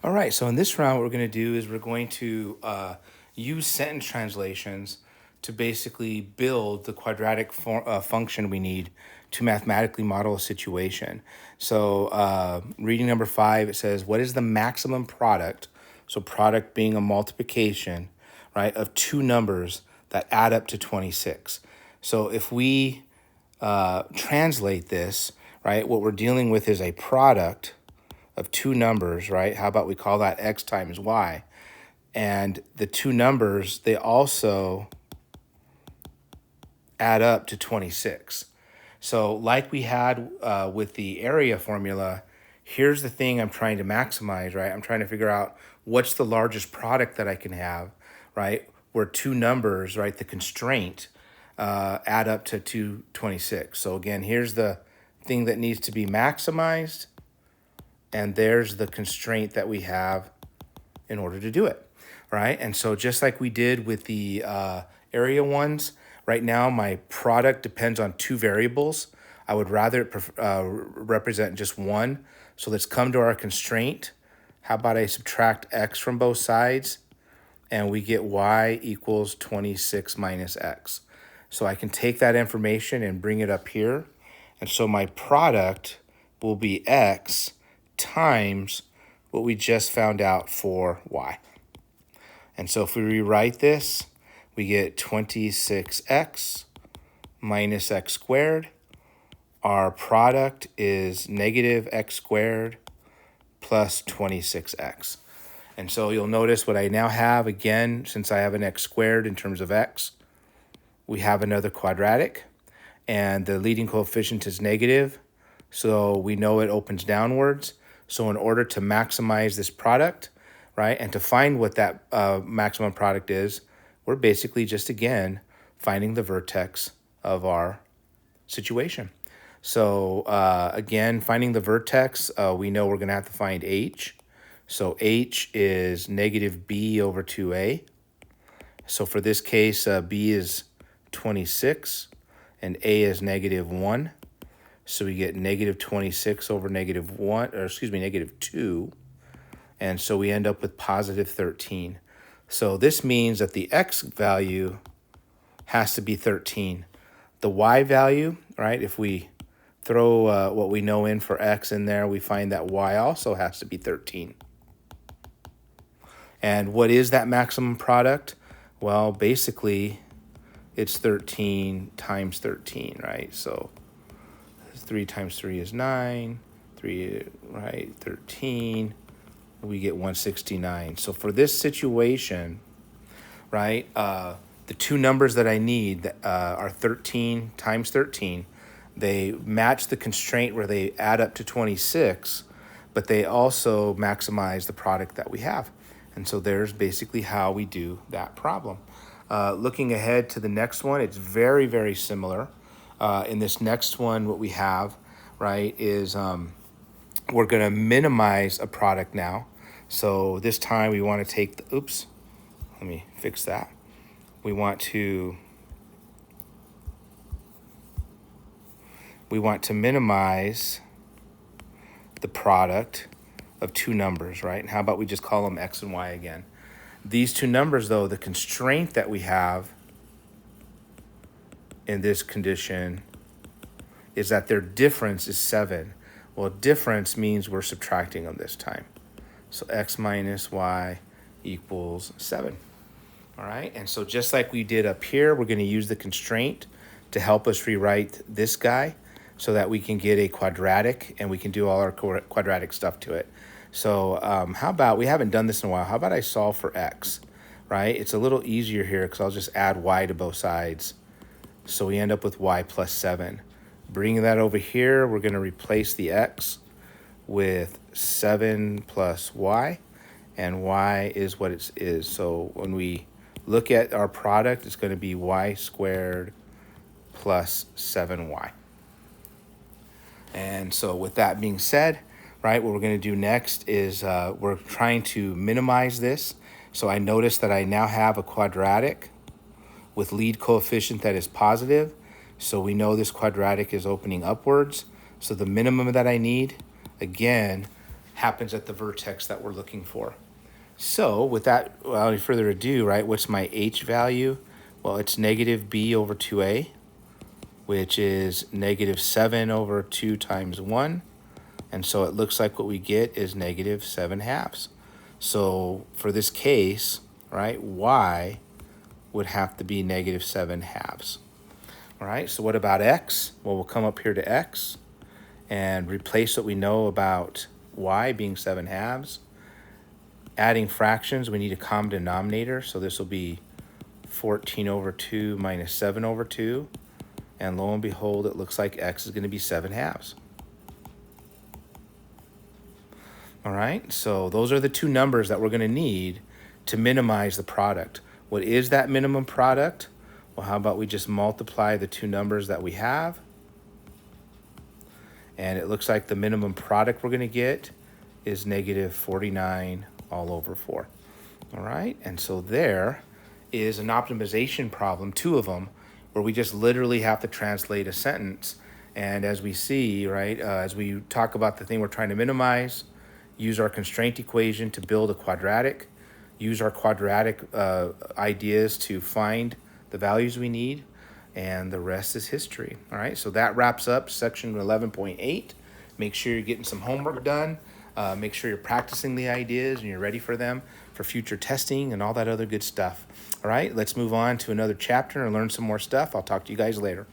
All right, so in this round, what we're going to do is we're going to use sentence translations to basically build the quadratic function we need to mathematically model a situation. So reading number 5, it says, what is the maximum product, so product being a multiplication, right, of two numbers that add up to 26. So if we translate this, right, what we're dealing with is a product of two numbers, right? How about we call that x times y? And the two numbers, they also add up to 26. So like we had with the area formula, here's the thing I'm trying to maximize, right? I'm trying to figure out what's the largest product that I can have, right? Where two numbers, right, the constraint, add up to 226. So again, here's the thing that needs to be maximized, and there's the constraint that we have in order to do it, right? And so just like we did with the area ones, right now my product depends on two variables. I would rather it represent just one. So let's come to our constraint. How about I subtract x from both sides, and we get y equals 26 minus x. So I can take that information and bring it up here. And so my product will be x times what we just found out for y. And so if we rewrite this, we get 26x minus x squared. Our product is negative x squared plus 26x. And so you'll notice what I now have, again, since I have an x squared in terms of x, we have another quadratic, and the leading coefficient is negative, so we know it opens downwards. So in order to maximize this product, right, and to find what that maximum product is, we're basically just, again, finding the vertex of our situation. So again, finding the vertex, we know we're going to have to find h. So h is negative b over 2a. So for this case, b is 26, and a is negative 1. So we get negative 26 over negative 1, or excuse me, negative 2. And so we end up with positive 13. So this means that the x value has to be 13. The y value, right, if we throw what we know in for x in there, we find that y also has to be 13. And what is that maximum product? Well, basically, it's 13 times 13, right? So 3 times 3 is 9, 3, right, 13, we get 169. So for this situation, right, the two numbers that I need are 13 times 13. They match the constraint where they add up to 26, but they also maximize the product that we have. And so there's basically how we do that problem. Looking ahead to the next one, it's very, very similar. In this next one, what we have, right, is we're going to minimize a product now. So this time we want to take the, oops, let me fix that. We want to minimize the product of two numbers, right? And how about we just call them x and y again? These two numbers, though, the constraint that we have in this condition is that their difference is 7. Well, difference means we're subtracting them this time. So x minus y equals 7. All right, and so just like we did up here, we're going to use the constraint to help us rewrite this guy so that we can get a quadratic and we can do all our quadratic stuff to it. So how about, we haven't done this in a while, how about I solve for x, right? It's a little easier here because I'll just add y to both sides. So we end up with y plus 7. Bringing that over here, we're going to replace the x with 7 plus y, and y is what it is. So when we look at our product, it's going to be y squared plus 7y. And so with that being said, right, what we're going to do next is we're trying to minimize this. So I notice that I now have a quadratic with lead coefficient that is positive. So we know this quadratic is opening upwards. So the minimum that I need, again, happens at the vertex that we're looking for. So with that, without any further ado, right, what's my h value? Well, it's negative b over 2a, which is negative 7 over 2 times 1. And so it looks like what we get is negative 7/2. So for this case, right, y would have to be negative 7/2. All right, so what about x? Well, we'll come up here to x and replace what we know about y being 7/2. Adding fractions, we need a common denominator, so this will be 14 over 2 minus 7 over 2. And lo and behold, it looks like x is going to be 7/2. All right, so those are the two numbers that we're going to need to minimize the product. What is that minimum product? Well, how about we just multiply the two numbers that we have? And it looks like the minimum product we're going to get is negative 49 all over 4. All right, and so there is an optimization problem, two of them, where we just literally have to translate a sentence. And as we see, right, as we talk about the thing we're trying to minimize, use our constraint equation to build a quadratic, use our quadratic ideas to find the values we need, and the rest is history. All right, so that wraps up section 11.8. Make sure you're getting some homework done. Make sure you're practicing the ideas and you're ready for them for future testing and all that other good stuff. All right, let's move on to another chapter and learn some more stuff. I'll talk to you guys later.